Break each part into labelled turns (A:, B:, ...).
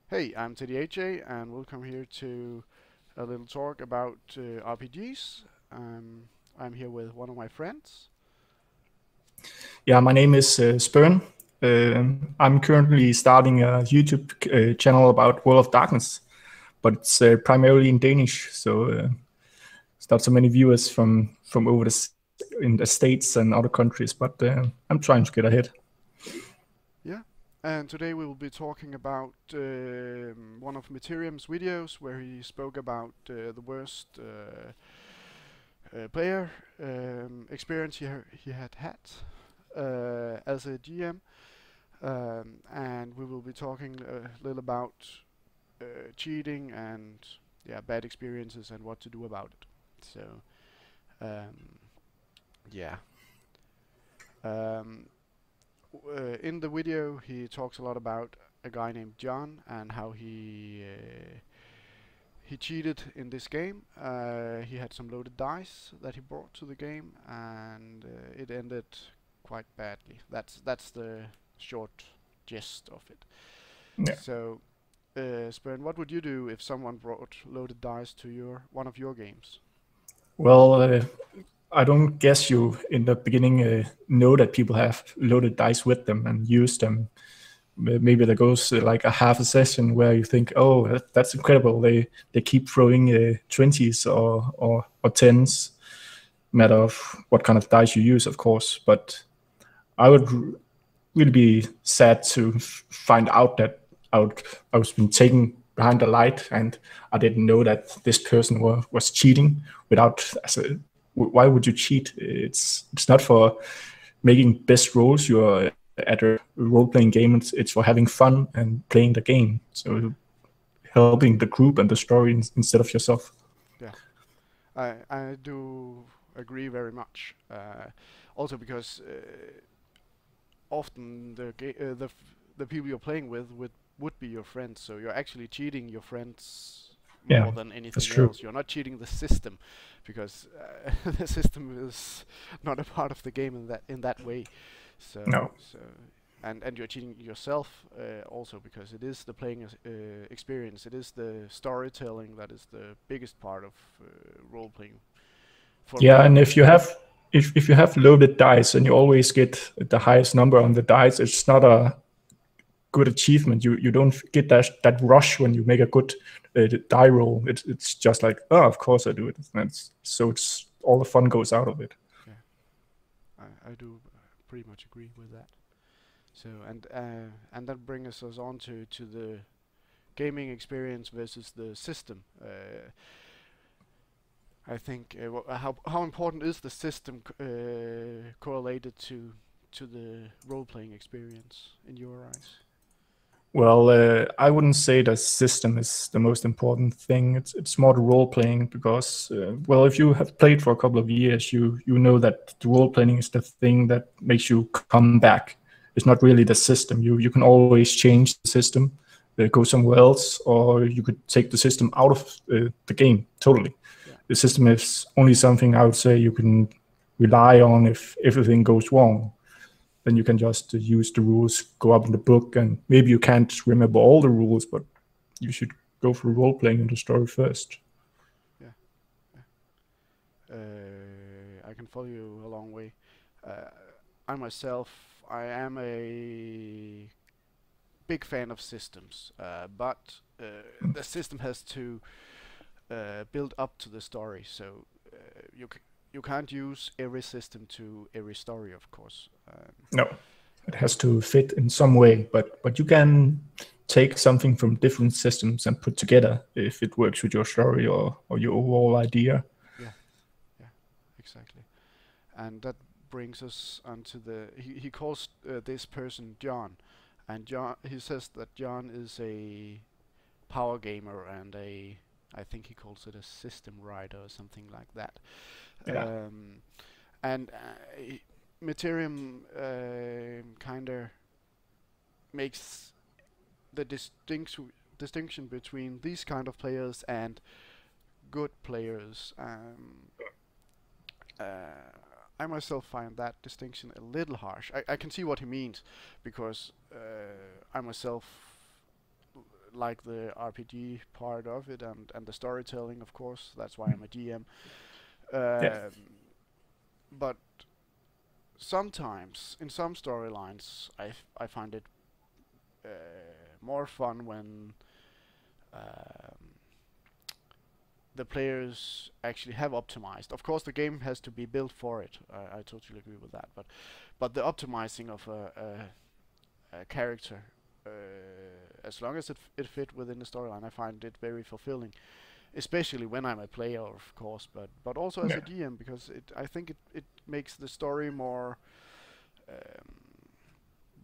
A: Hey, I'm Teddy AJ, and welcome here to a little talk about RPGs. I'm here with one of my friends.
B: Yeah, my name is Spurn. I'm currently starting a YouTube channel about World of Darkness, but it's primarily in Danish, so it's not so many viewers from over in the States and other countries. But I'm trying to get ahead.
A: Yeah, and today we will be talking about one of Mittirim's videos where he spoke about the worst player experience he had as a GM, and we will be talking a little about cheating and bad experiences and what to do about it. So um, yeah, um, in the video he talks a lot about a guy named John and how he cheated in this game. He had some loaded dice that he brought to the game, and it ended quite badly. That's the short gist of it.
B: Yeah.
A: So, Spurn, what would you do if someone brought loaded dice to your one of your games?
B: Well, I don't guess you in the beginning know that people have loaded dice with them and use them. Maybe there goes like a half a session where you think, oh, that's incredible. They keep throwing 20s or 10s, matter of what kind of dice you use, of course. But I would really be sad to find out that I was being taken behind the light and I didn't know that this person was cheating without. Why would you cheat? It's not for making best rolls. You're at a role playing game. It's for having fun and playing the game. So helping the group and the story instead of yourself.
A: Yeah, I do agree very much. Also because often the people you're playing with would be your friends, so you're actually cheating your friends
B: Yeah,
A: more than
B: that's
A: anything
B: true.
A: else. You're not cheating the system because the system is not a part of the game in that way. So
B: No.
A: so and you're cheating yourself also because it is the playing experience. It is the storytelling that is the biggest part of role playing for
B: Yeah,
A: me
B: and
A: anyway.
B: if you have loaded dice and you always get the highest number on the dice, it's not a good achievement. You don't get that rush when you make a good die roll. It's just like, oh, of course I do it. And it's all the fun goes out of it.
A: Yeah, I do pretty much agree with that. So and that brings us on to the gaming experience versus the system. I think how important is the system correlated to the role playing experience in your eyes?
B: Well, I wouldn't say the system is the most important thing. It's more the role playing because well, if you have played for a couple of years, you know that the role playing is the thing that makes you come back. It's not really the system. You can always change the system, go somewhere else, or you could take the system out of the game totally.
A: Yeah,
B: The system is only something I would say you can rely on if everything goes wrong. Then you can just use the rules, go up in the book, and maybe you can't remember all the rules, but you should go through role playing in the story first.
A: yeah, yeah. I can follow you a long way. Uh, I myself, I am a big fan of systems, but the system has to build up to the story. So you can't use every system to every story, of course.
B: No, it has to fit in some way, but you can take something from different systems and put together if it works with your story or your overall idea.
A: Yeah, yeah, exactly. And that brings us onto the. He calls this person John, and John he says that John is a power gamer and a. I think he calls it a system writer or something like that.
B: Yeah.
A: Um, and Mittirim kind of makes the distinction between these kind of players and good players. Uh, I myself find that distinction a little harsh. I can see what he means because I myself like the RPG part of it and the storytelling, of course. That's why I'm a DM.
B: Yeah.
A: But sometimes in some storylines, I find it more fun when the players actually have optimized. Of course, the game has to be built for it. I totally agree with that. But the optimizing of a character, as long as it fit within the storyline, I find it very fulfilling. Especially when I'm a player, of course, but also as a DM, because I think it makes the story more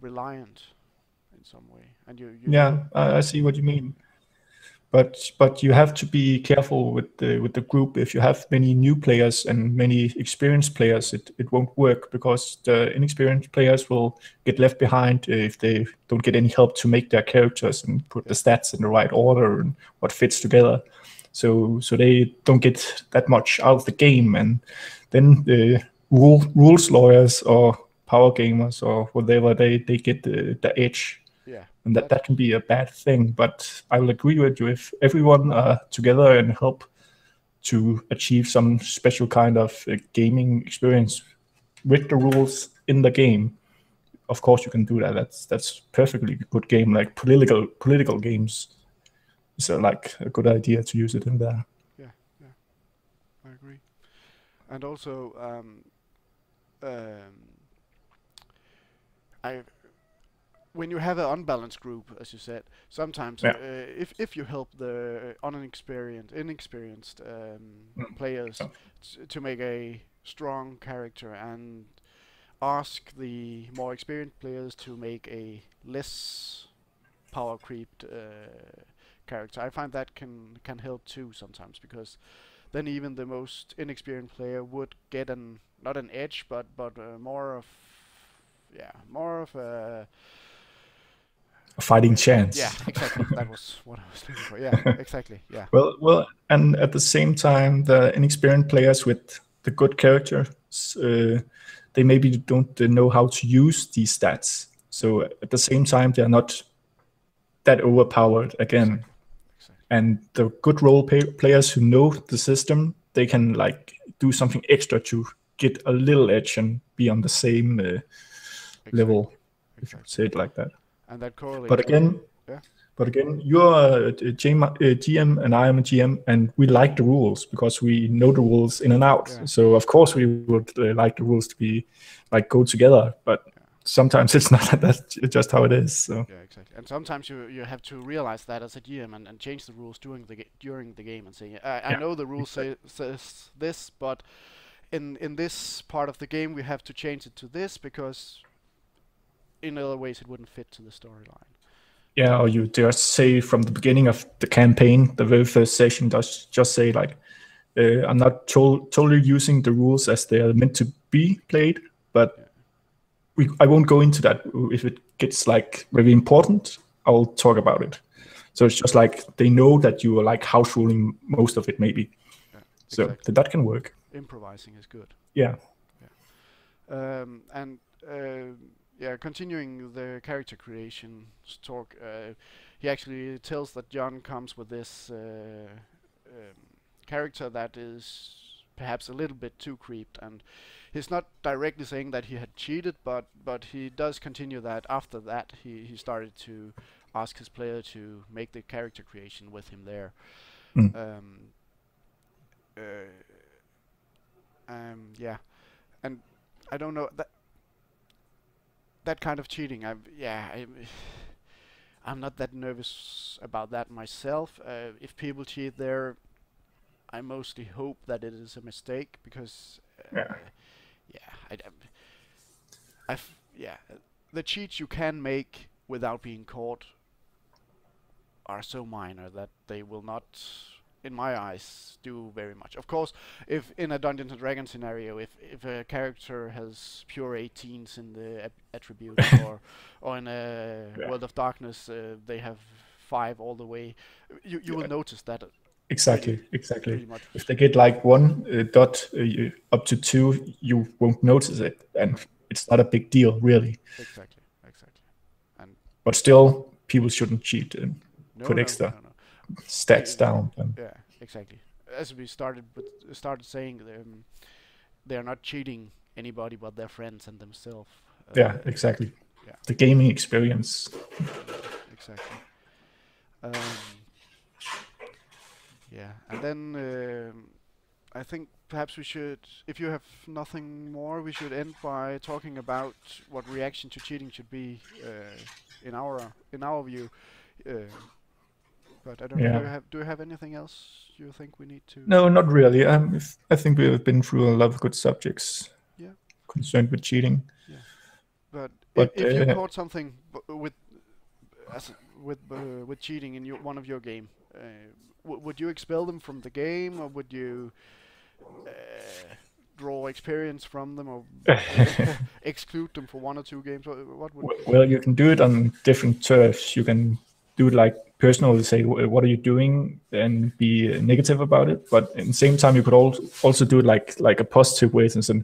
A: reliant in some way. And you
B: Yeah, I see what you mean. But you have to be careful with the group. If you have many new players and many experienced players, it won't work, because the inexperienced players will get left behind if they don't get any help to make their characters and put the stats in the right order and what fits together. So they don't get that much out of the game, and then the rules lawyers or power gamers or whatever, they get the edge.
A: yeah.
B: And that can be a bad thing. But I will agree with you, if everyone are together and help to achieve some special kind of gaming experience with the rules in the game, of course you can do that. That's perfectly good game. Like political games, so like a good idea to use it in there.
A: Yeah, I agree. And also, I when you have an unbalanced group, as you said, sometimes if you help the inexperienced players to make a strong character, and ask the more experienced players to make a less power creeped character, I find that can help too sometimes, because then even the most inexperienced player would get not an edge, but more of a
B: fighting chance.
A: Yeah, exactly. That was what I was looking for. Yeah, exactly. Yeah.
B: Well, and at the same time, the inexperienced players with the good characters, they maybe don't know how to use these stats. So at the same time, they're not that overpowered again.
A: Exactly.
B: And the good role players who know the system, they can like do something extra to get a little edge and be on the same level. If you say it like that.
A: And that correlates.
B: But again, you're a GM and I am a GM, and we like the rules because we know the rules in and out. Yeah. So of course we would like the rules to be like go together. But sometimes it's not. That's just how it is. So.
A: Yeah, exactly. And sometimes you have to realize that as a GM and change the rules during the game and say, I know the rules says this, but in this part of the game we have to change it to this, because in other ways it wouldn't fit to the storyline.
B: Yeah, or you just say from the beginning of the campaign, the very first session, just say like, I'm not totally using the rules as they are meant to be played, but I won't go into that. If it gets like very important, I'll talk about it. So it's just like they know that you are like house ruling most of it, maybe. Yeah, exactly. So that can work.
A: Improvising is good.
B: Yeah.
A: Continuing the character creation talk, he actually tells that John comes with this character that is perhaps a little bit too creeped, and he's not directly saying that he had cheated, but he does continue that after that he started to ask his player to make the character creation with him there. And I don't know that kind of cheating. I'm not that nervous about that myself. If people cheat there, I mostly hope that it is a mistake, because the cheats you can make without being caught are so minor that they will not, in my eyes, do very much. Of course, if in a Dungeons and Dragons scenario, if a character has pure 18s in the attribute, or in a World of Darkness they have 5 all the way, you will notice that.
B: Exactly. If they get like 1 dot up to 2, you won't notice it, and it's not a big deal, really.
A: Exactly.
B: But still, people shouldn't cheat.
A: No,
B: put
A: no,
B: extra
A: no, no.
B: stats down. And
A: Yeah, exactly. As we started saying, they're not cheating anybody but their friends and themselves.
B: yeah, exactly.
A: Yeah,
B: The gaming experience.
A: exactly. Um, yeah, and then I think perhaps we should, if you have nothing more, we should end by talking about what reaction to cheating should be in our view. Uh, but I don't know.
B: Yeah.
A: Do you have anything else you think we need to?
B: No, not really. I think we've been through a lot of good subjects
A: Yeah,
B: concerned with cheating.
A: yeah. But
B: But
A: if you caught something with with cheating in one of your game, would you expel them from the game, or would you draw experience from them, or exclude them for 1 or 2 games? What would?
B: well, you can do it on different turfs. You can do it like personally, say, what are you doing, and be negative about it. But at the same time, you could also do it like a positive way, and say,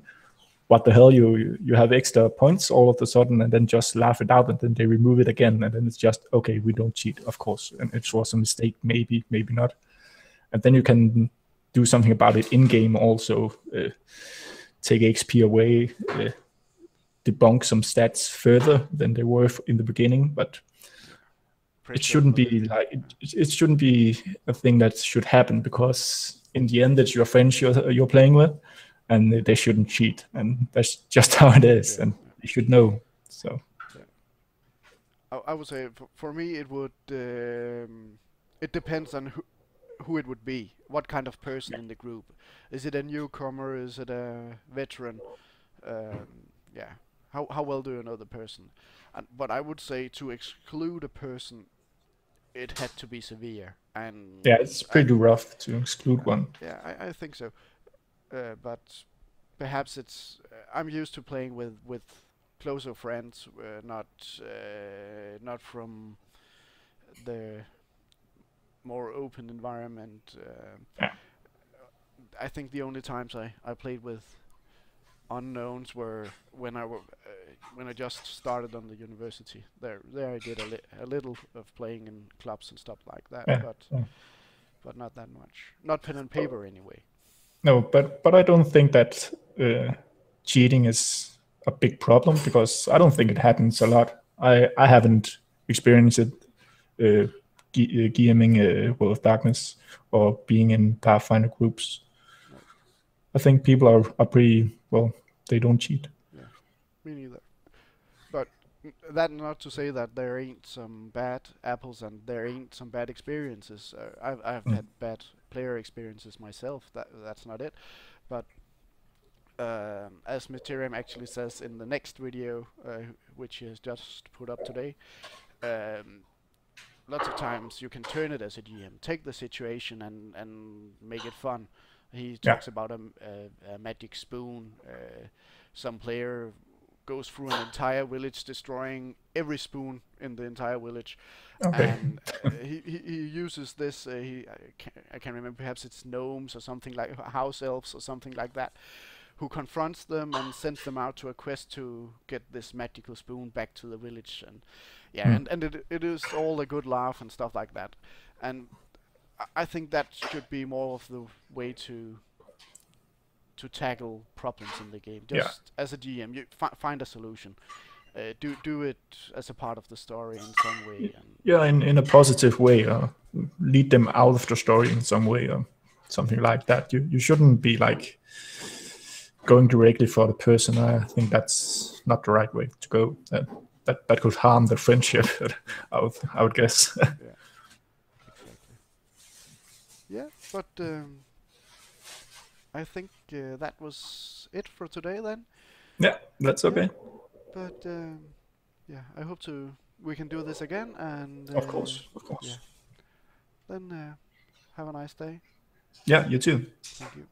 B: what the hell, you have extra points all of a sudden, and then just laugh it out, and then they remove it again, and then it's just, okay, we don't cheat, of course, and it was a mistake, maybe not. And then you can do something about it in game also, take XP away, debunk some stats further than they were in the beginning. But it shouldn't be like it shouldn't be a thing that should happen, because in the end it's your friends you're playing with, and they shouldn't cheat, and that's just how it is, and you should know. So
A: I would say for me it would it depends on who it would be, what kind of person in the group. Is it a newcomer? Is it a veteran? Yeah. How well do you know the person? But I would say to exclude a person, it had to be severe. And
B: yeah, it's pretty rough to exclude one.
A: yeah, I think so. But perhaps it's I'm used to playing with closer friends, not from the more open environment.
B: Yeah.
A: I think the only times I played with unknowns were when I just started on the university. There I did a little of playing in clubs and stuff like that,
B: Yeah,
A: but not that much. Not pen and paper anyway.
B: no, but I don't think that cheating is a big problem, because I don't think it happens a lot. I haven't experienced it, GMing World of Darkness or being in Pathfinder groups.
A: No.
B: I think people are pretty, well, they don't cheat.
A: Yeah, me neither. But that not to say that there ain't some bad apples and there ain't some bad experiences. I've had bad player experiences myself. That's not it. But as Mittirim actually says in the next video, which he has just put up today, lots of times you can turn it as a GM, take the situation and make it fun. He talks about a magic spoon. Some player goes through an entire village, destroying every spoon in the entire village.
B: Okay.
A: And he uses this. I can't remember. Perhaps it's gnomes or something, like house elves or something like that, who confronts them and sends them out to a quest to get this magical spoon back to the village. And yeah, and it is all a good laugh and stuff like that. And I think that should be more of the way to tackle problems in the game. Just as a GM, you find a solution. Do it as a part of the story in some way. And
B: yeah, in a positive way, lead them out of the story in some way, or something like that. You shouldn't be like going directly for the person. I think that's not the right way to go. That could harm the friendship. I would guess.
A: yeah, exactly. Yeah, but I think that was it for today then.
B: Yeah, that's okay.
A: But yeah, I hope we can do this again. And
B: Of course.
A: yeah. Then have a nice day.
B: Yeah, you too.
A: Thank you.